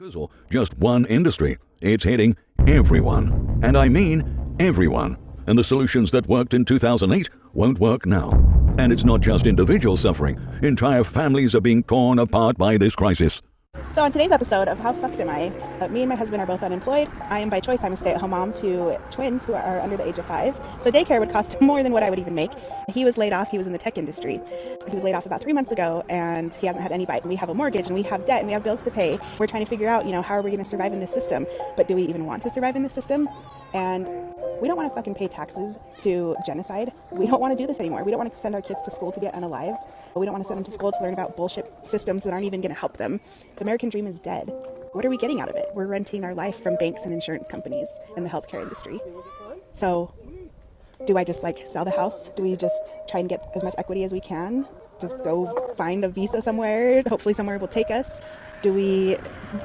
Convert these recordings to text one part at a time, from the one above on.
Or just one industry. It's hitting everyone. And I mean everyone. And the solutions that worked in 2008 won't work now. And it's not just individuals suffering. Entire families are being torn apart by this crisis. So on today's episode of How Fucked Am I, me and my husband are both unemployed. I am by choice, I'm a stay-at-home mom to twins who are under the age of 5. So daycare would cost more than what I would even make. He was laid off, he was in the tech industry. He was laid off about 3 months ago and he hasn't had any bite. And we have a mortgage and we have debt and we have bills to pay. We're trying to figure out, how are we gonna survive in this system? But do we even want to survive in this system? And we don't want to fucking pay taxes to genocide. We don't want to do this anymore. We don't want to send our kids to school to get unalived. We don't want to send them to school to learn about bullshit systems that aren't even going to help them. The American dream is dead. What are we getting out of it? We're renting our life from banks and insurance companies and the healthcare industry. So do I just sell the house? Do we just try and get as much equity as we can? Just go find a visa somewhere? Hopefully somewhere will take us. Do we,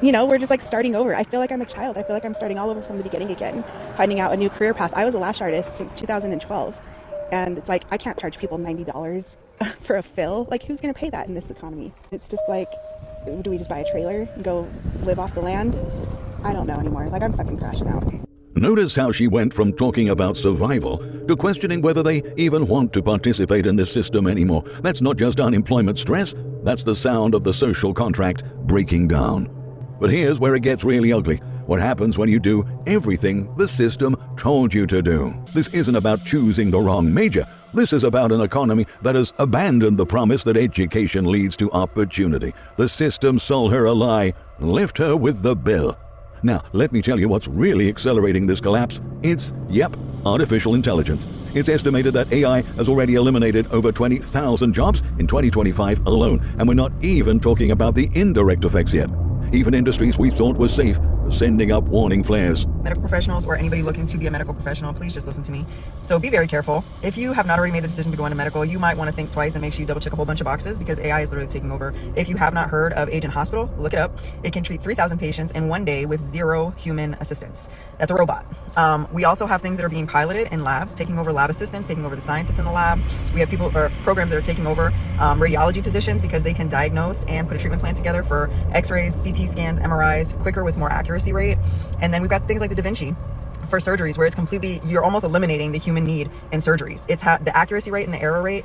we're just starting over. I feel like I'm a child. I feel like I'm starting all over from the beginning again, finding out a new career path. I was a lash artist since 2012. And it's I can't charge people $90 for a fill. Who's going to pay that in this economy? It's just do we just buy a trailer and go live off the land? I don't know anymore. I'm fucking crashing out. Notice how she went from talking about survival to questioning whether they even want to participate in this system anymore. That's not just unemployment stress, that's the sound of the social contract breaking down. But here's where it gets really ugly. What happens when you do everything the system told you to do? This isn't about choosing the wrong major. This is about an economy that has abandoned the promise that education leads to opportunity. The system sold her a lie, left her with the bill. Now, let me tell you what's really accelerating this collapse. It's, artificial intelligence. It's estimated that AI has already eliminated over 20,000 jobs in 2025 alone, and we're not even talking about the indirect effects yet. Even industries we thought were safe are sending up warning flares. Medical professionals or anybody looking to be a medical professional, please just listen to me. So be very careful. If you have not already made the decision to go into medical, you might want to think twice and make sure you double check a whole bunch of boxes because AI is literally taking over. If you have not heard of Agent Hospital, look it up. It can treat 3,000 patients in one day with 0 human assistance. That's a robot. We also have things that are being piloted in labs, taking over lab assistants, taking over the scientists in the lab. We have programs that are taking over radiology positions because they can diagnose and put a treatment plan together for x-rays, CT scans, MRIs quicker with more accuracy rate. And then we've got things like the Da Vinci for surgeries where you're almost eliminating the human need in surgeries. The accuracy rate and the error rate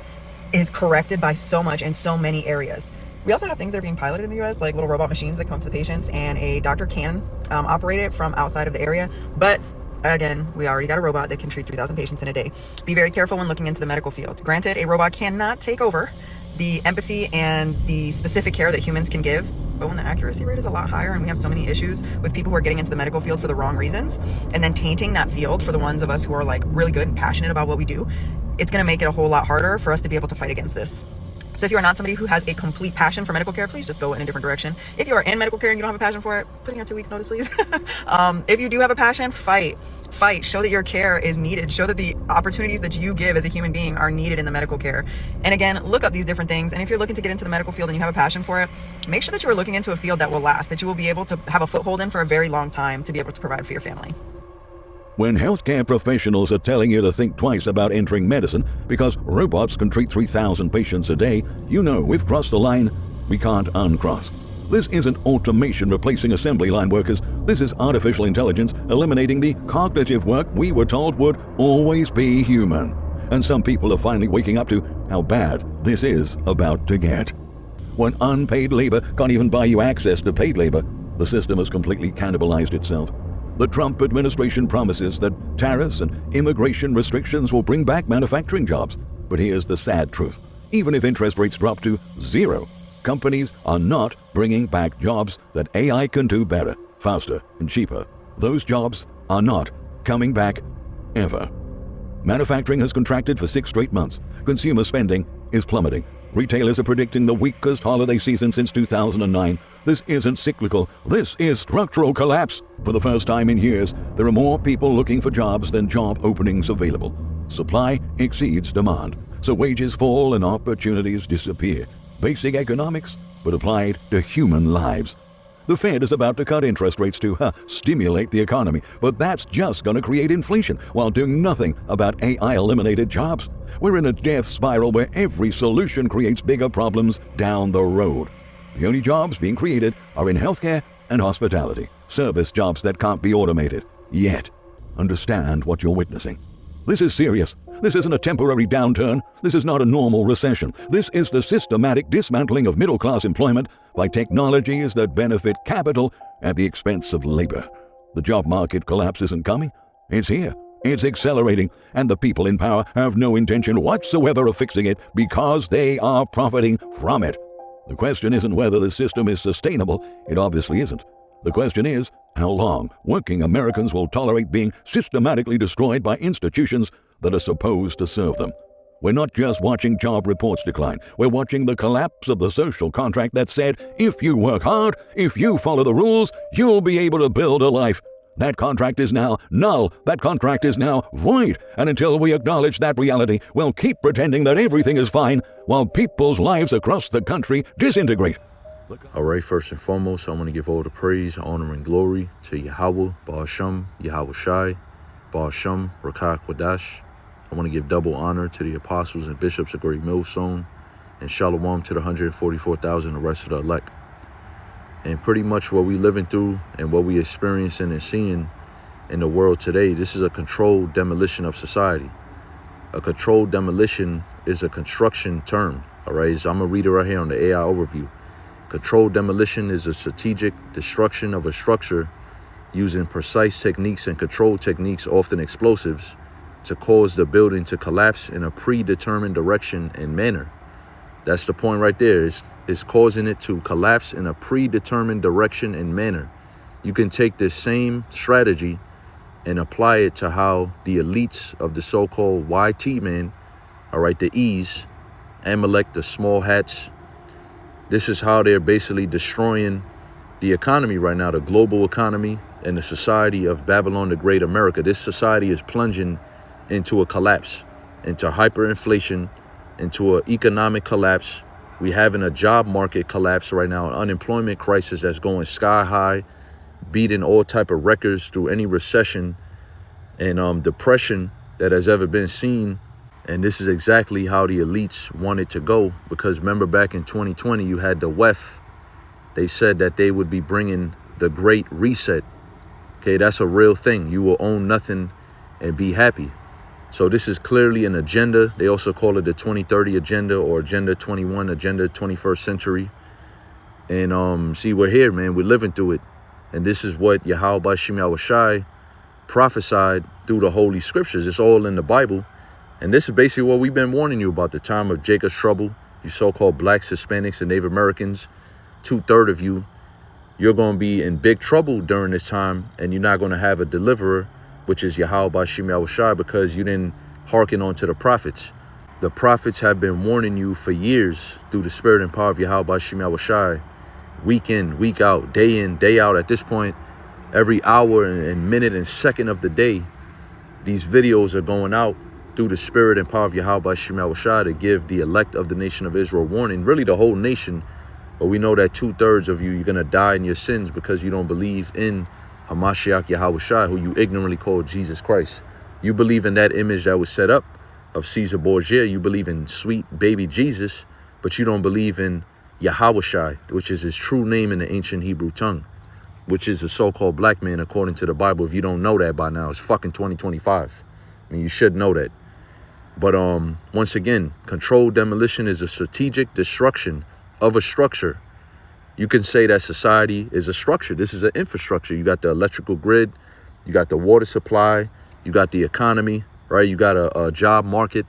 is corrected by so much in so many areas. We also have things that are being piloted in the US, like little robot machines that come to the patients and a doctor can operate it from outside of the area. But again, we already got a robot that can treat 3,000 patients in a day. Be very careful when looking into the medical field. Granted, a robot cannot take over the empathy and the specific care that humans can give. But when the accuracy rate is a lot higher and we have so many issues with people who are getting into the medical field for the wrong reasons and then tainting that field for the ones of us who are really good and passionate about what we do, it's going to make it a whole lot harder for us to be able to fight against this. So if you are not somebody who has a complete passion for medical care, please just go in a different direction. If you are in medical care and you don't have a passion for it, put in your 2 weeks notice, please. If you do have a passion, fight. Show that your care is needed. Show that the opportunities that you give as a human being are needed in the medical care. And again, look up these different things. And if you're looking to get into the medical field and you have a passion for it, make sure that you are looking into a field that will last, that you will be able to have a foothold in for a very long time to be able to provide for your family. When healthcare professionals are telling you to think twice about entering medicine because robots can treat 3,000 patients a day, we've crossed the line we can't uncross. This isn't automation replacing assembly line workers. This is artificial intelligence eliminating the cognitive work we were told would always be human. And some people are finally waking up to how bad this is about to get. When unpaid labor can't even buy you access to paid labor, the system has completely cannibalized itself. The Trump administration promises that tariffs and immigration restrictions will bring back manufacturing jobs. But here's the sad truth. Even if interest rates drop to 0, companies are not bringing back jobs that AI can do better, faster, and cheaper. Those jobs are not coming back ever. Manufacturing has contracted for 6 straight months. Consumer spending is plummeting. Retailers are predicting the weakest holiday season since 2009. This isn't cyclical. This is structural collapse. For the first time in years, there are more people looking for jobs than job openings available. Supply exceeds demand, so wages fall and opportunities disappear. Basic economics, but applied to human lives. The Fed is about to cut interest rates to stimulate the economy, but that's just going to create inflation while doing nothing about AI-eliminated jobs. We're in a death spiral where every solution creates bigger problems down the road. The only jobs being created are in healthcare and hospitality, service jobs that can't be automated. Yet, understand what you're witnessing. This is serious. This isn't a temporary downturn. This is not a normal recession. This is the systematic dismantling of middle-class employment by technologies that benefit capital at the expense of labor. The job market collapse isn't coming. It's here. It's accelerating, and the people in power have no intention whatsoever of fixing it because they are profiting from it. The question isn't whether the system is sustainable. It obviously isn't. The question is how long working Americans will tolerate being systematically destroyed by institutions that are supposed to serve them. We're not just watching job reports decline. We're watching the collapse of the social contract that said, if you work hard, if you follow the rules, you'll be able to build a life. That contract is now null. That contract is now void. And until we acknowledge that reality, we'll keep pretending that everything is fine while people's lives across the country disintegrate. All right, first and foremost, I want to give all the praise, honor, and glory to Yahweh, Ba'asham, Yahweh Shai, Ba'asham, Rakah Quadash. I want to give double honor to the apostles and bishops of Great Millstone, and shalom to the 144,000, the rest of the elect. And pretty much what we living through and what we experiencing and seeing in the world today, this is a controlled demolition of society. A controlled demolition is a construction term, all right? So I'm going to read it right here on the AI overview. Controlled demolition is a strategic destruction of a structure using precise techniques and controlled techniques, often explosives, to cause the building to collapse in a predetermined direction and manner. That's the point right there. It's causing it to collapse in a predetermined direction and manner. You can take this same strategy and apply it to how the elites of the so-called YT man, all right, the E's, Amalek, the small hats. This is how they're basically destroying the economy right now, the global economy and the society of Babylon the Great America. This society is plunging into a collapse, into hyperinflation, into an economic collapse. We having a job market collapse right now, an unemployment crisis that's going sky high, beating all type of records through any recession and depression that has ever been seen. And this is exactly how the elites want it to go, because remember back in 2020, you had the WEF. They said that they would be bringing the Great Reset. Okay, that's a real thing. You will own nothing and be happy. So this is clearly an agenda. They also call it the 2030 agenda or Agenda 21, Agenda 21st century. And see, we're here, man. We're living through it. And this is what Yahweh Ba'ashim Yahweh Shai prophesied through the Holy Scriptures. It's all in the Bible. And this is basically what we've been warning you about, the time of Jacob's trouble. You so-called blacks, Hispanics, and Native Americans, 2/3 of you, you're going to be in big trouble during this time, and you're not going to have a deliverer, which is Yahweh Ba'ashim Yahweh Shai, because you didn't hearken on to the prophets. The prophets have been warning you for years through the spirit and power of Yahweh Ba'ashim Yahweh Shai, week in, week out, day in, day out. At this point, every hour and minute and second of the day, these videos are going out through the spirit and power of Yahweh Ba'ashim Yahweh Shai to give the elect of the nation of Israel warning, really the whole nation. But we know that 2/3 of you, you're going to die in your sins because you don't believe in Hamashiach Yahweh Shai, who you ignorantly call Jesus Christ. You believe in that image that was set up of Caesar Borgia. You believe in sweet baby Jesus, but you don't believe in Yahweh Shai, which is his true name in the ancient Hebrew tongue, which is a so-called black man according to the Bible. If you don't know that by now, it's fucking 2025. I mean, you should know that. But once again, controlled demolition is a strategic destruction of a structure. You can say that society is a structure. This is an infrastructure. You got the electrical grid, you got the water supply, you got the economy, right? You got a job market,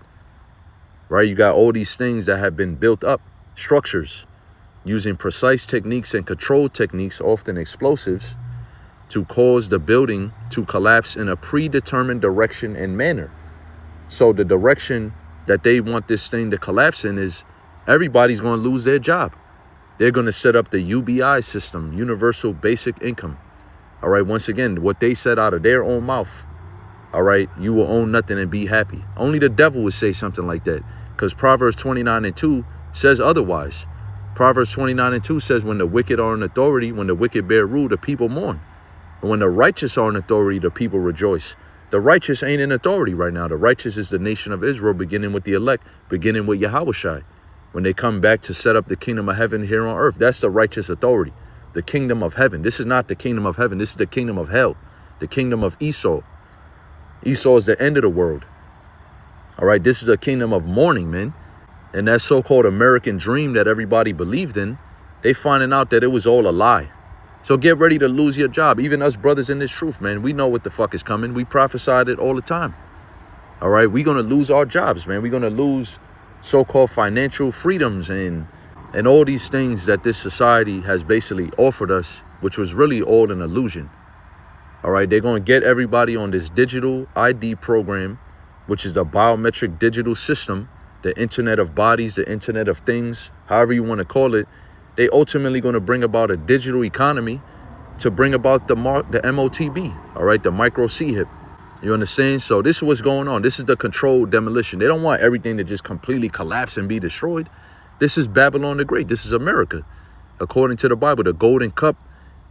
right? You got all these things that have been built up, structures, using precise techniques and controlled techniques, often explosives, to cause the building to collapse in a predetermined direction and manner. So the direction that they want this thing to collapse in is everybody's going to lose their job. They're going to set up the UBI system, Universal Basic Income. All right, once again, what they said out of their own mouth. All right, you will own nothing and be happy. Only the devil would say something like that, because Proverbs 29:2 says otherwise. Proverbs 29:2 says when the wicked are in authority, when the wicked bear rule, the people mourn. And when the righteous are in authority, the people rejoice. The righteous ain't in authority right now. The righteous is the nation of Israel, beginning with the elect, beginning with Yahweh Shai. When they come back to set up the kingdom of heaven here on earth, that's the righteous authority. the kingdom of heaven. This is not the kingdom of heaven. This is the kingdom of hell, the kingdom of Esau. Esau is the end of the world. All right, this is the kingdom of mourning, man. And that so-called American dream that everybody believed in, they finding out that it was all a lie. So get ready to lose your job. Even us brothers in this truth, man, we know what the fuck is coming. We prophesied it all the time. All right, we're going to lose our jobs, man. We're going to lose so-called financial freedoms and all these things that this society has basically offered us, which was really all an illusion. All right, they're going to get everybody on this digital ID program, which is the biometric digital system, the Internet of Bodies, the Internet of Things, however you want to call it. They ultimately going to bring about a digital economy to bring about the MOTB, all right, the micro C-hip. You understand? So this is what's going on. This is the controlled demolition. They don't want everything to just completely collapse and be destroyed. This is Babylon the Great. This is America. According to the Bible, the golden cup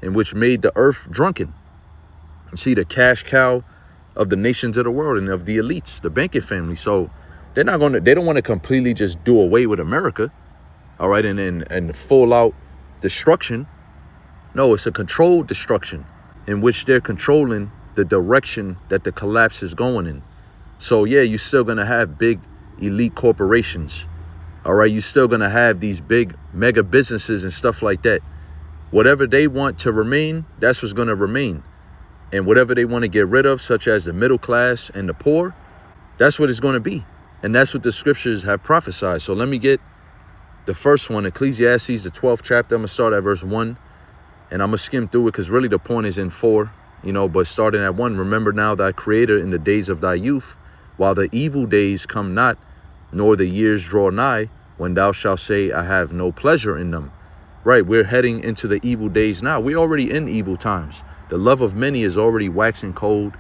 in which made the earth drunken. You see, the cash cow of the nations of the world and of the elites, the banking family. So they don't want to completely just do away with America. All right, and full out destruction. No, it's a controlled destruction in which they're controlling the direction that the collapse is going in. So yeah, you're still going to have big elite corporations. All right, you're still going to have these big mega businesses and stuff like that. Whatever they want to remain, that's what's going to remain. And whatever they want to get rid of, such as the middle class and the poor, that's what it's going to be. And that's what the scriptures have prophesied. So let me get the first one, Ecclesiastes, the 12th chapter. I'm going to start at verse 1. And I'm going to skim through it because really the point is in 4. But starting at 1, remember now thy creator in the days of thy youth, while the evil days come not, nor the years draw nigh, when thou shalt say, I have no pleasure in them. Right, we're heading into the evil days now. We're already in evil times. The love of many is already waxing cold.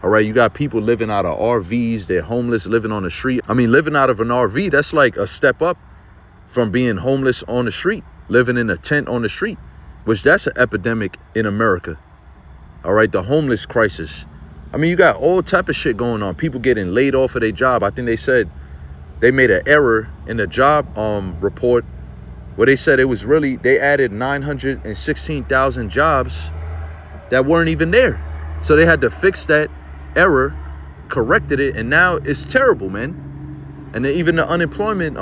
All right, you got people living out of RVs. They're homeless, living on the street. I mean, living out of an RV, that's like a step up from being homeless on the street, living in a tent on the street, which that's an epidemic in America. All right, the homeless crisis. I mean, you got all type of shit going on. People getting laid off of their job. I think they said they made an error in the job report where they said it was really, they added 916,000 jobs that weren't even there. So they had to fix that error, corrected it, and now it's terrible, man. And then even the unemployment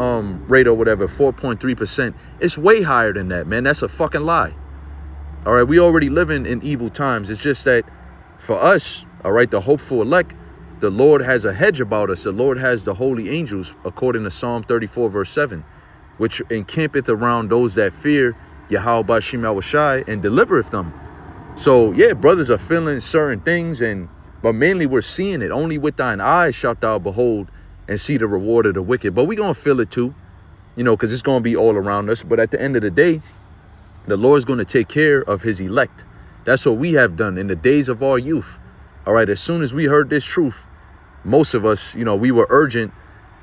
rate or whatever, 4.3%, it's way higher than that, man. That's a fucking lie. All right, we already living in evil times. It's just that for us, all right, the hopeful elect, the Lord has a hedge about us. The Lord has the holy angels, according to Psalm 34, verse 7, which encampeth around those that fear Yahweh Bashim Yahushai and delivereth them. So, yeah, brothers are feeling certain things, but mainly we're seeing it. Only with thine eyes shalt thou behold and see the reward of the wicked. But we're going to feel it too, because it's going to be all around us. But at the end of the day, the Lord's going to take care of his elect. That's what we have done in the days of our youth. All right, as soon as we heard this truth, most of us, we were urgent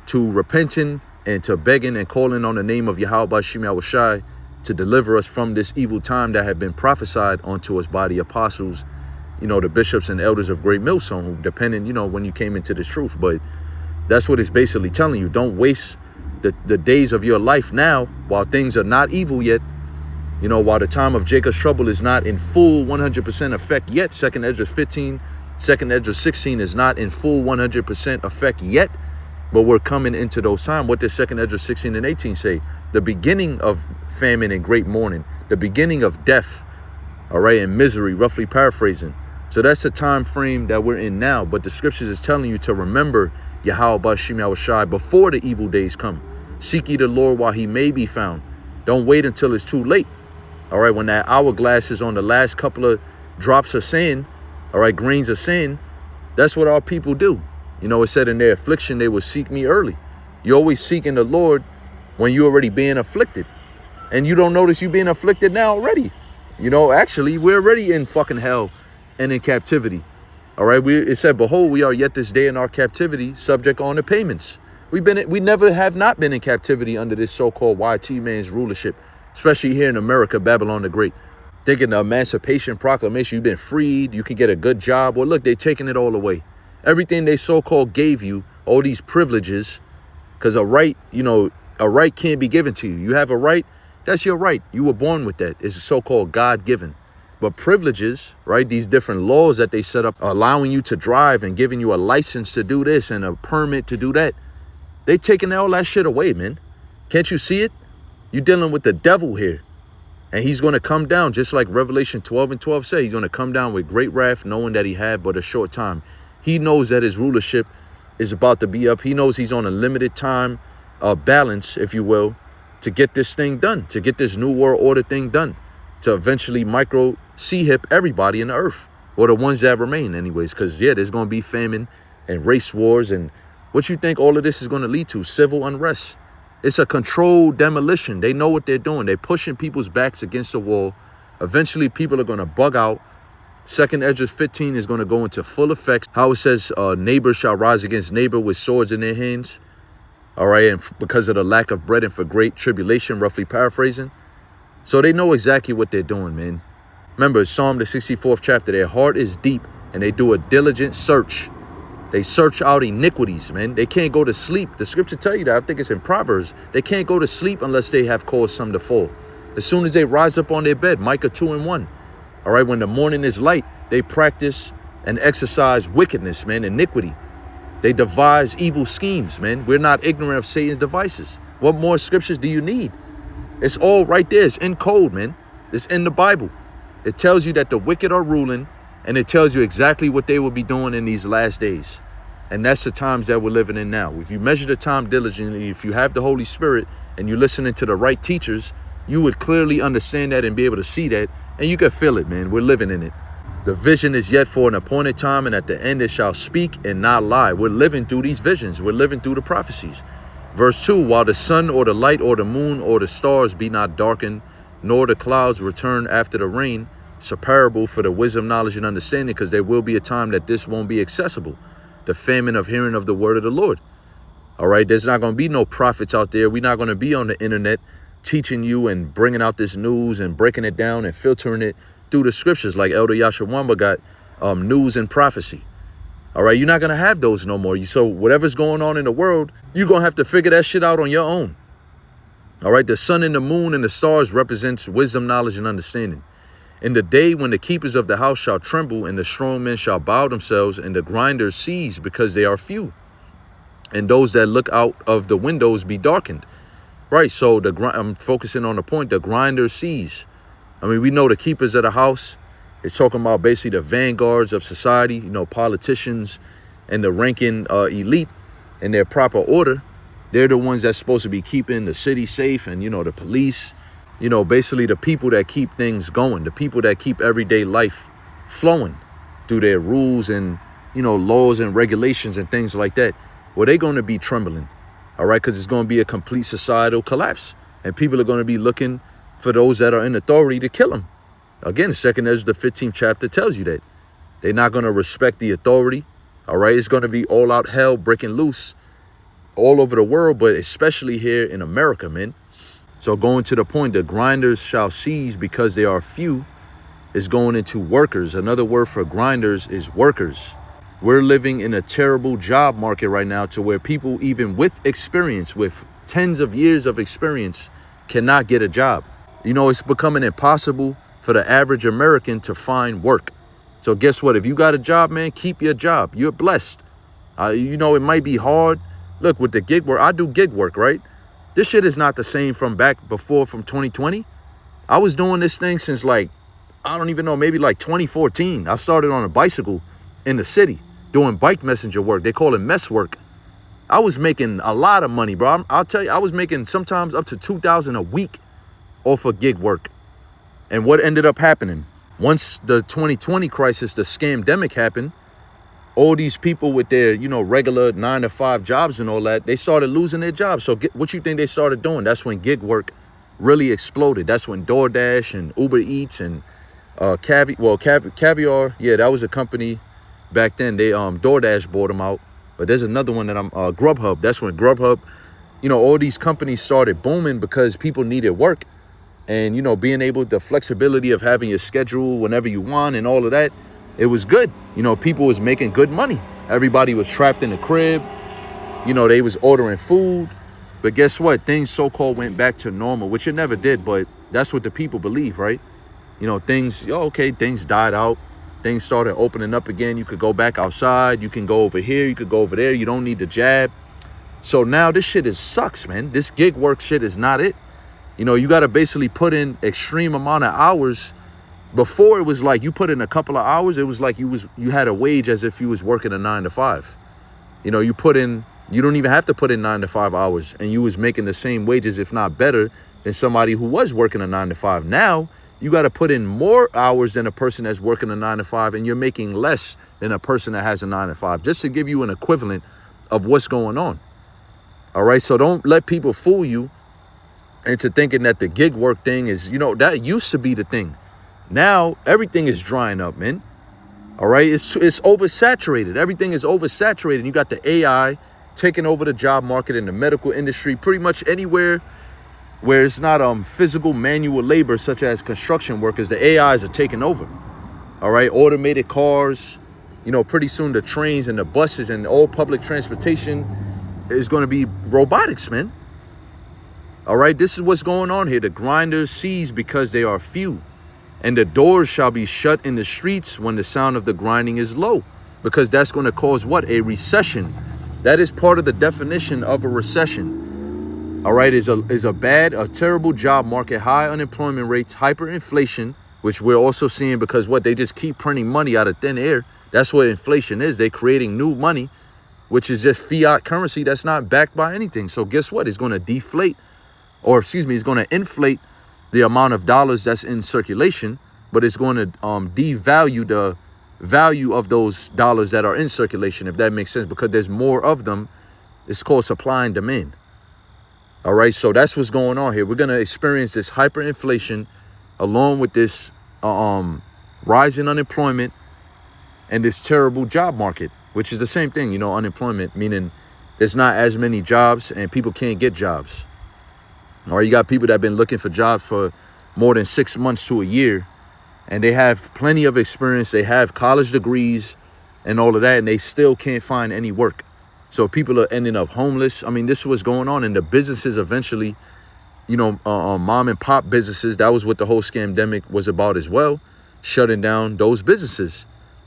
to repenting and to begging and calling on the name of Yahweh Bashim Yahushai to deliver us from this evil time that had been prophesied onto us by the apostles, the bishops and elders of Great Millstone, who depending, when you came into this truth. But that's what it's basically telling you. Don't waste the days of your life now while things are not evil yet. While the time of Jacob's trouble is not in full 100% effect yet. 2nd Esdras 15, 2nd Esdras 16 is not in full 100% effect yet. But we're coming into those times. What does 2nd Esdras 16 and 18 say? The beginning of famine and great mourning. The beginning of death, all right, and misery, roughly paraphrasing. So that's the time frame that we're in now. But the scriptures is telling you to remember Yahweh Bashim Yahushai before the evil days come. Seek ye the Lord while he may be found. Don't wait until it's too late. All right, when that hourglass is on the last couple of drops of sand, all right, grains of sand, that's what our people do. It said in their affliction, they will seek me early. You're always seeking the Lord when you're already being afflicted. And you don't notice you being afflicted now already. Actually, we're already in fucking hell and in captivity. All right, it said, behold, we are yet this day in our captivity, subject on the payments. We never have not been in captivity under this so-called YT man's rulership, especially here in America, Babylon the Great. Thinking the Emancipation Proclamation, you've been freed, you can get a good job. Well, look, they're taking it all away. Everything they so-called gave you, all these privileges, because a right can't be given to you. You have a right, That's your right. You were born with that. It's so-called God-given. But privileges, right, these different laws that they set up allowing you to drive and giving you a license to do this and a permit to do that, they taking all that shit away, man. Can't you see it? You're dealing with the devil here. And he's going to come down, just like Revelation 12:12 say. He's going to come down with great wrath, knowing that he had but a short time. He knows that his rulership is about to be up. He knows he's on a limited time balance, if you will, to get this thing done, to get this new world order thing done, to eventually sea-hip everybody in the earth, or the ones that remain anyways. Because, yeah, there's going to be famine and race wars. And what you think all of this is going to lead to? Civil unrest. It's a controlled demolition. They know what they're doing. They're pushing people's backs against the wall. Eventually, people are going to bug out. 2nd Esdras 15 is going to go into full effect. How it says, neighbor shall rise against neighbor with swords in their hands. All right, and because of the lack of bread and for great tribulation, roughly paraphrasing. So they know exactly what they're doing, man. Remember, Psalm the 64th chapter, their heart is deep and they do a diligent search. They search out iniquities, man. They can't go to sleep. The scripture tell you that. I think it's in Proverbs. They can't go to sleep unless they have caused some to fall. As soon as they rise up on their bed, Micah 2:1. All right, when the morning is light, they practice and exercise wickedness, man, iniquity. They devise evil schemes, man. We're not ignorant of Satan's devices. What more scriptures do you need? It's all right there. It's in code, man. It's in the Bible. It tells you that the wicked are ruling, and it tells you exactly what they will be doing in these last days. And that's the times that we're living in now. If you measure the time diligently, if you have the Holy Spirit and you're listening to the right teachers, you would clearly understand that and be able to see that. And you can feel it, man. We're living in it. The vision is yet for an appointed time, and at the end it shall speak and not lie. We're living through these visions. We're living through the prophecies. Verse 2, while the sun or the light or the moon or the stars be not darkened, nor the clouds return after the rain. It's a parable for the wisdom, knowledge, and understanding, because there will be a time that this won't be accessible. The famine of hearing of the word of the Lord. All right, there's not going to be no prophets out there. We're not going to be on the internet teaching you and bringing out this news and breaking it down and filtering it through the scriptures like Elder Yashawamba got news and prophecy. All right, you're not going to have those no more. So whatever's going on in the world, you're going to have to figure that shit out on your own. All right, the sun and the moon and the stars represents wisdom, knowledge, and understanding. In the day when the keepers of the house shall tremble, and the strong men shall bow themselves, and the grinders cease because they are few, and those that look out of the windows be darkened. Right, so I'm focusing on the point, the grinders cease. I mean, we know the keepers of the house. It's talking about basically the vanguards of society, you know, politicians and the ranking elite in their proper order. They're the ones that's supposed to be keeping the city safe, and, you know, the police. You know, basically the people that keep things going, the people that keep everyday life flowing through their rules and, you know, laws and regulations and things like that. Well, they're going to be trembling, all right, because it's going to be a complete societal collapse. And people are going to be looking for those that are in authority to kill them. Again, 2nd Esdras, the 15th chapter tells you that. They're not going to respect the authority, all right? It's going to be all out hell breaking loose all over the world, but especially here in America, man. So going to the point, the grinders shall cease because they are few, is going into workers. Another word for grinders is workers. We're living in a terrible job market right now, to where people, even with experience, with tens of years of experience, cannot get a job. You know, it's becoming impossible for the average American to find work. So guess what? If you got a job, man, keep your job. You're blessed. You know, it might be hard. Look, with the gig work, I do gig work, right? This shit is not the same from back before, from 2020. I was doing this thing since, like, I don't even know, maybe like 2014. I started on a bicycle in the city doing bike messenger work. They call it mess work. I was making a lot of money, bro. I'll tell you, I was making sometimes up to $2,000 a week off of gig work. And what ended up happening? Once the 2020 crisis, the scamdemic happened, all these people with their, you know, regular 9-to-5 jobs and all that, they started losing their jobs. So what you think they started doing? That's when gig work really exploded. That's when DoorDash and Uber Eats and Caviar, yeah, that was a company back then. They DoorDash bought them out. But there's another one that Grubhub. That's when Grubhub, you know, all these companies started booming because people needed work. And, you know, being able, the flexibility of having your schedule whenever you want and all of that, it was good. You know, people was making good money. Everybody was trapped in the crib. You know, they was ordering food. But guess what? Things so-called went back to normal, which it never did, but that's what the people believe, right? You know, things, okay, things died out. Things started opening up again. You could go back outside. You can go over here. You could go over there. You don't need the jab. So now this shit sucks, man. This gig work shit is not it. You know, you got to basically put in extreme amount of hours. Before, it was like you put in a couple of hours. It was like you had a wage as if you was working a 9 to 5. You know, you don't even have to put in 9 to 5 hours, and you was making the same wages, if not better, than somebody who was working a 9 to 5. Now you got to put in more hours than a person that's working a 9 to 5, and you're making less than a person that has a 9 to 5, just to give you an equivalent of what's going on. All right. So don't let people fool you into thinking that the gig work thing is, you know, that used to be the thing. Now everything is drying up, man. All right. It's oversaturated. Everything is oversaturated. You got the AI taking over the job market in the medical industry, pretty much anywhere where it's not physical manual labor, such as construction workers. The AIs are taking over. All right. Automated cars, you know, pretty soon the trains and the buses and all public transportation is going to be robotics, man. All right. This is what's going on here. The grinders cease because they are few, and the doors shall be shut in the streets when the sound of the grinding is low, because that's going to cause what? A recession. That is part of the definition of a recession. All right, is a terrible job market, high unemployment rates, hyperinflation, which we're also seeing because what? They just keep printing money out of thin air. That's what inflation is. They're creating new money, which is just fiat currency that's not backed by anything. So guess what? It's going to deflate, or excuse me, it's going to inflate the amount of dollars that's in circulation, but it's going to devalue the value of those dollars that are in circulation, if that makes sense, because there's more of them. It's called supply and demand. All right, so that's what's going on here. We're going to experience this hyperinflation along with this rising unemployment and this terrible job market, which is the same thing, you know, unemployment, meaning there's not as many jobs and people can't get jobs. All right, you got people that have been looking for jobs for more than 6 months to a year, and they have plenty of experience. They have college degrees and all of that, and they still can't find any work. So people are ending up homeless. I mean, this is what's going on. And the businesses eventually, you know, mom and pop businesses, that was what the whole scamdemic was about as well, shutting down those businesses.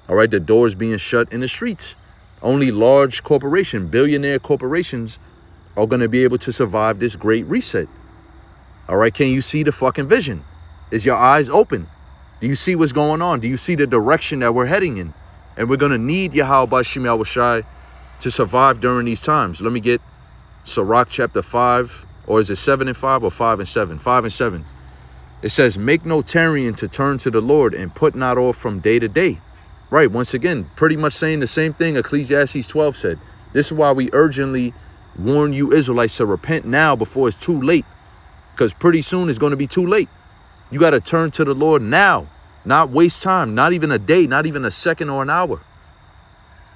All right, the doors being shut in the streets. Only large billionaire corporations are going to be able to survive this great reset. All right, can you see the fucking vision? Is your eyes open? Do you see what's going on? Do you see the direction that we're heading in? And we're going to need Yahweh Bashim Yahushai to survive during these times. Let me get Sirach chapter 5, or is it 7 and 5 or 5 and 7? 5 and 7. It says, make no tarrying to turn to the Lord, and put not off from day to day. Right, once again, pretty much saying the same thing Ecclesiastes 12 said. This is why we urgently warn you Israelites to repent now before it's too late. Because pretty soon it's going to be too late. You got to turn to the Lord now, not waste time, not even a day, not even a second or an hour.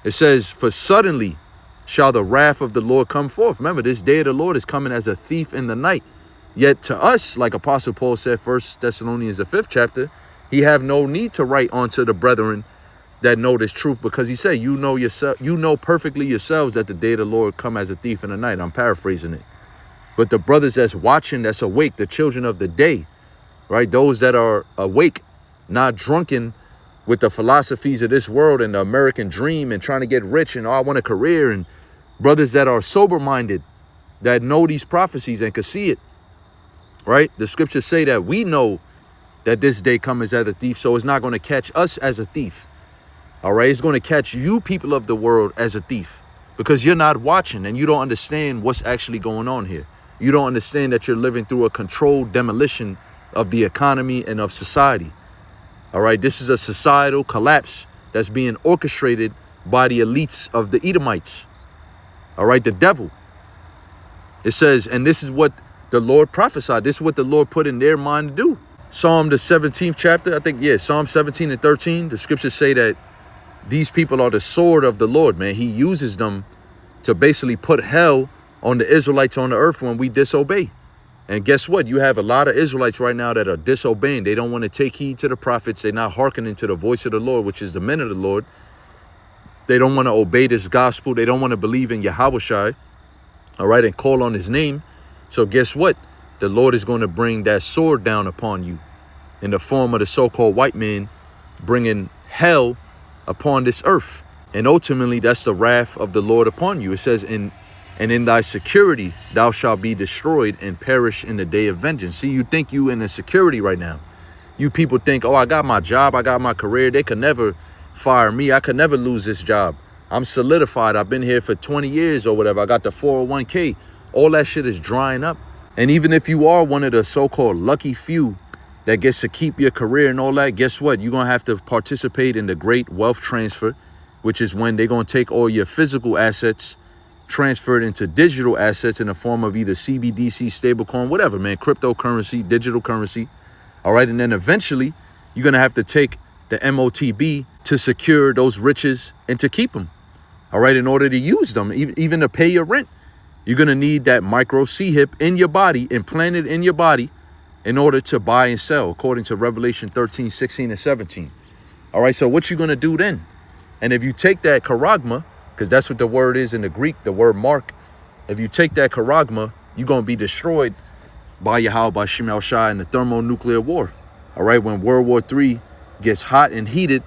It says, for suddenly shall the wrath of the Lord come forth. Remember, this day of the Lord is coming as a thief in the night. Yet to us, like Apostle Paul said, 1 Thessalonians, the 5th chapter, he have no need to write unto the brethren that know this truth, because he said, you know perfectly yourselves that the day of the Lord come as a thief in the night. I'm paraphrasing it. But the brothers that's watching, that's awake, the children of the day, right? Those that are awake, not drunken with the philosophies of this world and the American dream and trying to get rich and, oh, I want a career. And brothers that are sober-minded, that know these prophecies and can see it, right? The scriptures say that we know that this day comes as a thief, so it's not going to catch us as a thief. All right, it's going to catch you people of the world as a thief, because you're not watching and you don't understand what's actually going on here. You don't understand that you're living through a controlled demolition of the economy and of society. All right, this is a societal collapse that's being orchestrated by the elites of the Edomites. All right, the devil. It says, and this is what the Lord prophesied. This is what the Lord put in their mind to do. Psalm the 17th chapter, I think, yeah, Psalm 17 and 13. The scriptures say that these people are the sword of the Lord, man. He uses them to basically put hell on the Israelites on the earth when we disobey. And guess what? You have a lot of Israelites right now that are disobeying. They don't want to take heed to the prophets. They're not hearkening to the voice of the Lord, which is the men of the Lord. They don't want to obey this gospel. They don't want to believe in Yahushai, all right, and call on his name. So guess what? The Lord is going to bring that sword down upon you in the form of the so-called white man, bringing hell upon this earth. And ultimately, that's the wrath of the Lord upon you. It says, and in thy security, thou shalt be destroyed and perish in the day of vengeance. See, you think you in a security right now. You people think, oh, I got my job, I got my career. They could never fire me. I could never lose this job. I'm solidified. I've been here for 20 years or whatever. I got the 401k. All that shit is drying up. And even if you are one of the so-called lucky few that gets to keep your career and all that, guess what? You're going to have to participate in the great wealth transfer, which is when they're going to take all your physical assets, transfer it into digital assets in the form of either CBDC, stablecoin, whatever, man, cryptocurrency, digital currency. All right. And then eventually you're going to have to take the MOTB to secure those riches and to keep them. All right. In order to use them, even to pay your rent, you're going to need that micro C-hip in your body, implanted in your body, in order to buy and sell, according to Revelation 13, 16, and 17. All right. So what you going to do then? And if you take that charagma, because that's what the word is in the Greek, the word mark, if you take that charagma, you're going to be destroyed by Yahweh, by Shemel Shai in the thermonuclear war. All right. When World War III gets hot and heated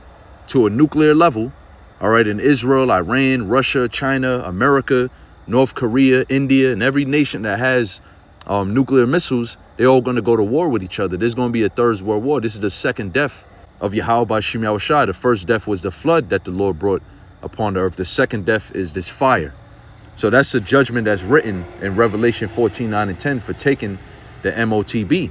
to a nuclear level, all right, in Israel, Iran, Russia, China, America, North Korea, India, and every nation that has nuclear missiles, they're all going to go to war with each other. There's going to be a third world war. This is the second death of Yahweh by Shemel Shai. The first death was the flood that the Lord brought upon the earth. The second death is this fire. So that's the judgment that's written in Revelation 14, 9, and 10 for taking the MOTB.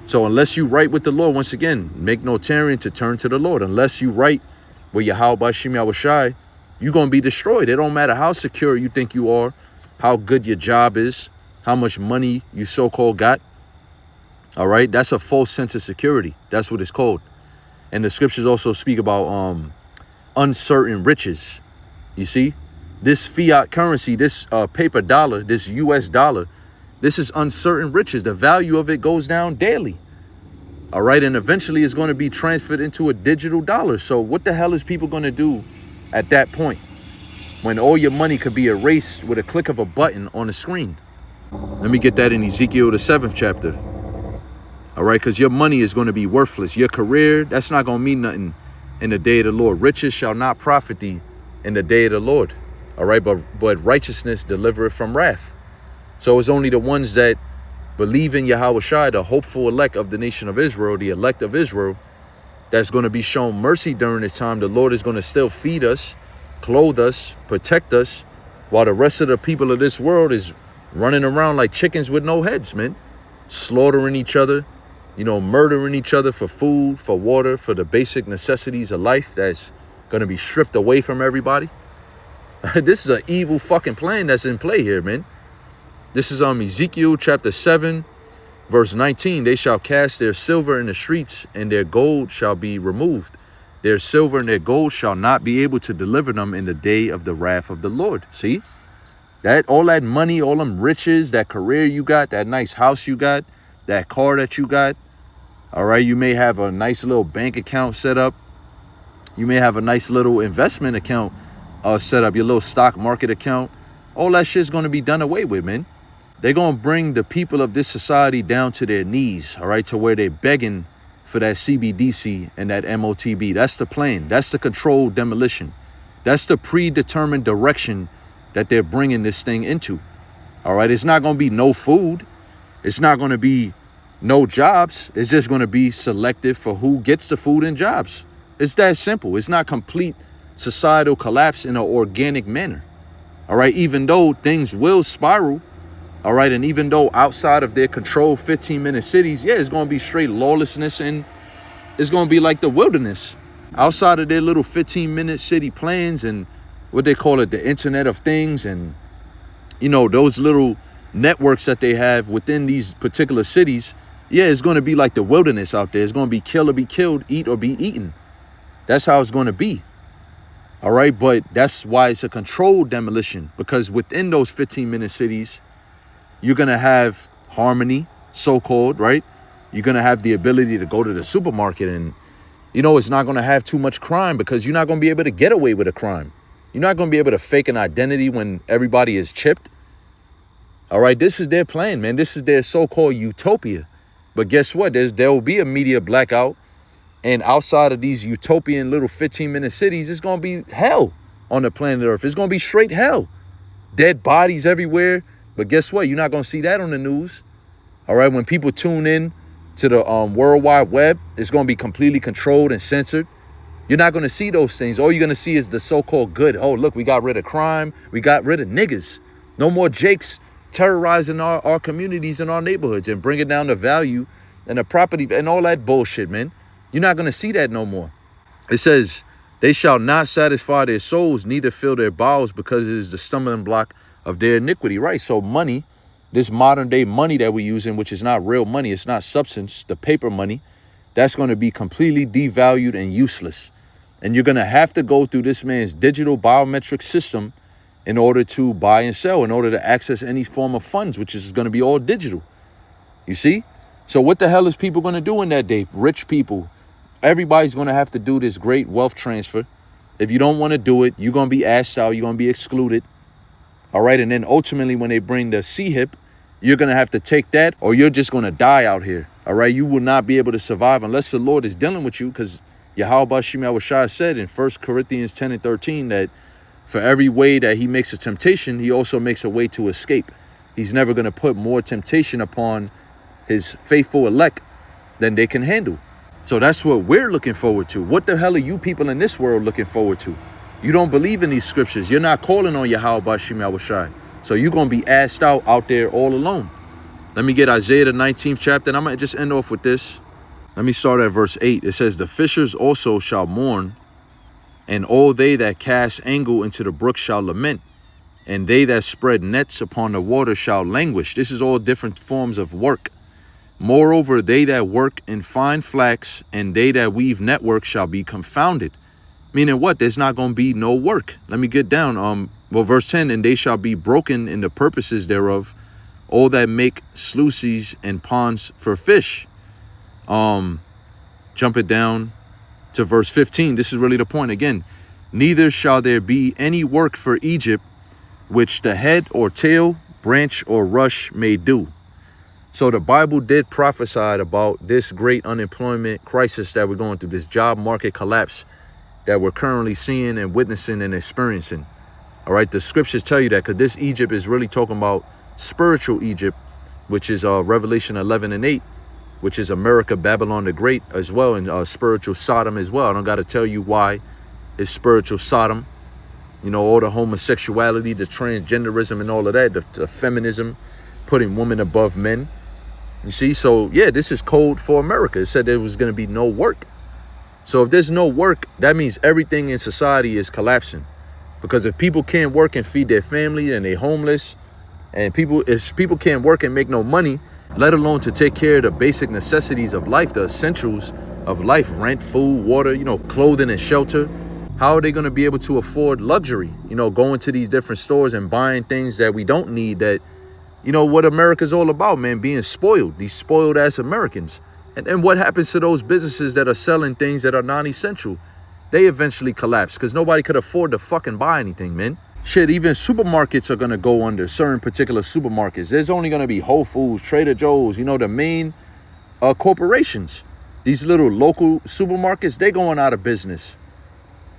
So unless you right with the Lord, once again, make no tarrying to turn to the Lord. Unless you right with Yahweh by Shemel Shai, you're going to be destroyed. It don't matter how secure you think you are, how good your job is, how much money you so-called got. All right. That's a false sense of security. That's what it's called. And the scriptures also speak about uncertain riches. You see, this fiat currency, this paper dollar, this US dollar, this is uncertain riches. The value of it goes down daily. All right. And eventually it's going to be transferred into a digital dollar. So what the hell is people going to do at that point when all your money could be erased with a click of a button on the screen? Let me get that in Ezekiel, the 7th chapter. All right, because your money is going to be worthless. Your career, that's not going to mean nothing in the day of the Lord. Riches shall not profit thee in the day of the Lord. All right, but righteousness delivereth from wrath. So it's only the ones that believe in Yahweh Shai, the hopeful elect of the nation of Israel, the elect of Israel, that's going to be shown mercy during this time. The Lord is going to still feed us, clothe us, protect us, while the rest of the people of this world is running around like chickens with no heads, man, slaughtering each other, murdering each other for food, for water, for the basic necessities of life that's going to be stripped away from everybody. This is an evil fucking plan that's in play here, man. This is Ezekiel chapter 7, verse 19. They shall cast their silver in the streets, and their gold shall be removed. Their silver and their gold shall not be able to deliver them in the day of the wrath of the Lord. See? That all that money, all them riches, that career you got, that nice house you got, that car that you got. All right, you may have a nice little bank account set up. You may have a nice little investment account set up, your little stock market account. All that shit's going to be done away with, man. They're going to bring the people of this society down to their knees, all right, to where they're begging for that CBDC and that MOTB. That's the plan. That's the controlled demolition. That's the predetermined direction that they're bringing this thing into. All right, it's not going to be no food. It's not going to be no jobs. It's just going to be selective for who gets the food and jobs. It's that simple. It's not complete societal collapse in an organic manner. All right, even though things will spiral. All right, and even though outside of their controlled 15-minute cities, yeah, it's going to be straight lawlessness and it's going to be like the wilderness. Outside of their little 15-minute city plans and what they call it, the Internet of Things, and, those little networks that they have within these particular cities, yeah, it's going to be like the wilderness out there. It's going to be kill or be killed, eat or be eaten. That's how it's going to be. All right, but that's why it's a controlled demolition, because within those 15-minute cities, you're going to have harmony, so-called, right? You're going to have the ability to go to the supermarket and, it's not going to have too much crime because you're not going to be able to get away with a crime. You're not going to be able to fake an identity when everybody is chipped. All right, this is their plan, man. This is their so-called utopia. But guess what? There will be a media blackout. And outside of these utopian little 15-minute cities, it's going to be hell on the planet Earth. It's going to be straight hell. Dead bodies everywhere. But guess what? You're not going to see that on the news. All right, when people tune in to the World Wide Web, it's going to be completely controlled and censored. You're not going to see those things. All you're going to see is the so-called good. Oh, look, we got rid of crime. We got rid of niggas. No more Jakes terrorizing our communities and our neighborhoods and bringing down the value and the property and all that bullshit, man. You're not going to see that no more. It says, they shall not satisfy their souls, neither fill their bowels, because it is the stumbling block of their iniquity. Right. So money, this modern day money that we're using, which is not real money, it's not substance, the paper money, that's going to be completely devalued and useless. And you're going to have to go through this man's digital biometric system in order to buy and sell, in order to access any form of funds, which is going to be all digital. You see? So what the hell is people going to do in that day? Rich people. Everybody's going to have to do this great wealth transfer. If you don't want to do it, you're going to be asked out. You're going to be excluded. All right. And then ultimately, when they bring the C-HIP, you're going to have to take that, or you're just going to die out here. All right. You will not be able to survive unless the Lord is dealing with you, because Yahweh Shai said in 1 Corinthians 10 and 13 that for every way that he makes a temptation, he also makes a way to escape. He's never going to put more temptation upon his faithful elect than they can handle. So that's what we're looking forward to. What the hell are you people in this world looking forward to? You don't believe in these scriptures. You're not calling on Yahweh Shai. So you're going to be asked out there all alone. Let me get Isaiah the 19th chapter, and I'm going to just end off with this. Let me start at verse 8. It says, the fishers also shall mourn, and all they that cast angle into the brook shall lament, and they that spread nets upon the water shall languish. This is all different forms of work. Moreover, they that work in fine flax and they that weave network shall be confounded. Meaning what? There's not going to be no work. Let me get down. Verse 10, and they shall be broken in the purposes thereof, all that make sluices and ponds for fish. Jump it down to verse 15. This is really the point again. Neither shall there be any work for Egypt, which the head or tail, branch or rush may do. So the Bible did prophesy about this great unemployment crisis that we're going through, this job market collapse that we're currently seeing and witnessing and experiencing. All right, the scriptures tell you that, because this Egypt is really talking about spiritual Egypt, which is Revelation 11 and 8, which is America, Babylon the Great as well, and spiritual Sodom as well. I don't got to tell you why it's spiritual Sodom. You know, all the homosexuality, the transgenderism and all of that, the feminism, putting women above men. You see, so yeah, this is code for America. It said there was going to be no work. So if there's no work, that means everything in society is collapsing. Because if people can't work and feed their family and they're homeless, and if people can't work and make no money, let alone to take care of the basic necessities of life, the essentials of life, rent, food, water, you know, clothing and shelter, how are they going to be able to afford luxury? You know, going to these different stores and buying things that we don't need, that, you know, what America's all about, man, being spoiled, these spoiled ass Americans. And then what happens to those businesses that are selling things that are non-essential? They eventually collapse because nobody could afford to fucking buy anything, man. Shit, even supermarkets are going to go under, certain particular supermarkets. There's only going to be Whole Foods, Trader Joe's, you know, the main corporations. These little local supermarkets, they're going out of business.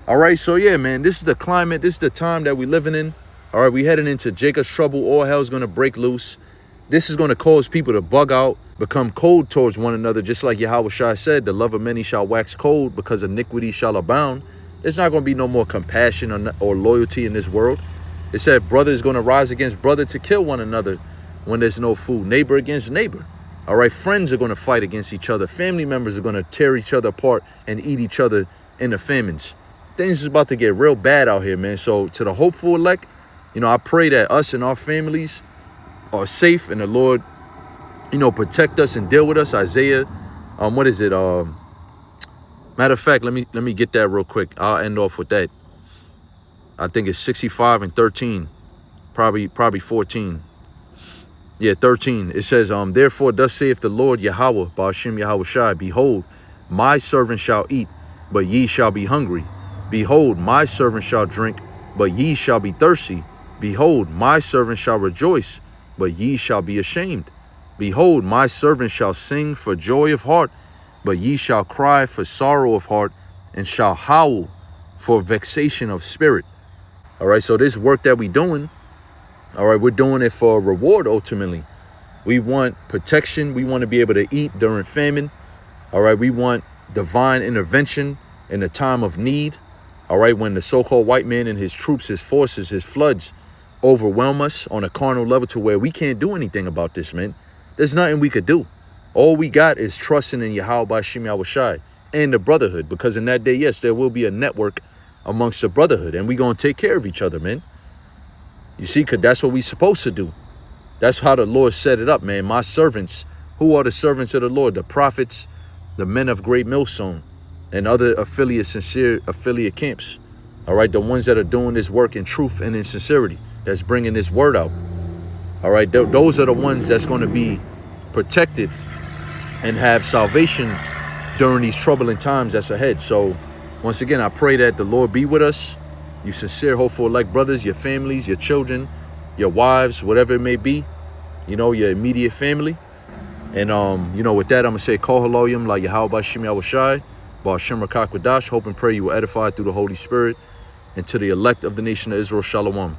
All right, so yeah, man, this is the climate. This is the time that we're living in. All right, we're heading into Jacob's trouble. All hell's going to break loose. This is going to cause people to bug out, become cold towards one another. Just like Yahweh Shai said, the love of many shall wax cold because iniquity shall abound. There's not going to be no more compassion or loyalty in this world. It said brother is going to rise against brother to kill one another when there's no food. Neighbor against neighbor. All right, friends are going to fight against each other. Family members are going to tear each other apart and eat each other in the famines. Things is about to get real bad out here, man. So to the hopeful elect, you know, I pray that us and our families are safe and the Lord, you know, protect us and deal with us. Isaiah, what is it? Matter of fact, let me get that real quick. I'll end off with that. I think it's 65 and 13, probably 14. Yeah, 13. It says, therefore, thus saith the Lord Yahweh, Ba'ashem Yahweh Shai, behold, my servant shall eat, but ye shall be hungry. Behold, my servant shall drink, but ye shall be thirsty. Behold, my servant shall rejoice, but ye shall be ashamed. Behold, my servant shall sing for joy of heart, but ye shall cry for sorrow of heart, and shall howl for vexation of spirit. All right, so this work that we doing, all right, we're doing it for a reward ultimately. We want protection. We want to be able to eat during famine. All right, we want divine intervention in a time of need. All right, when the so-called white man and his troops, his forces, his floods overwhelm us on a carnal level to where we can't do anything about this, man. There's nothing we could do. All we got is trusting in Yahweh Bashim Yahushai and the brotherhood, because in that day, yes, there will be a network amongst the brotherhood, and we're going to take care of each other, man. You see, because that's what we're supposed to do. That's how the Lord set it up, man. My servants, who are the servants of the Lord? The prophets, the men of great millstone, and other affiliate, sincere affiliate camps. All right, the ones that are doing this work in truth and in sincerity, that's bringing this word out. All right, those are the ones that's going to be protected and have salvation during these troubling times that's ahead. So once again, I pray that the Lord be with us. You sincere, hopeful, like brothers, your families, your children, your wives, whatever it may be, you know, your immediate family. And, you know, with that, I'm going to say, Kol Haloyim, La Yahweh Bashim Yahushai, Ba'ashem Rakak Wadash. Hope and pray you will edify through the Holy Spirit. And to the elect of the nation of Israel, Shalom.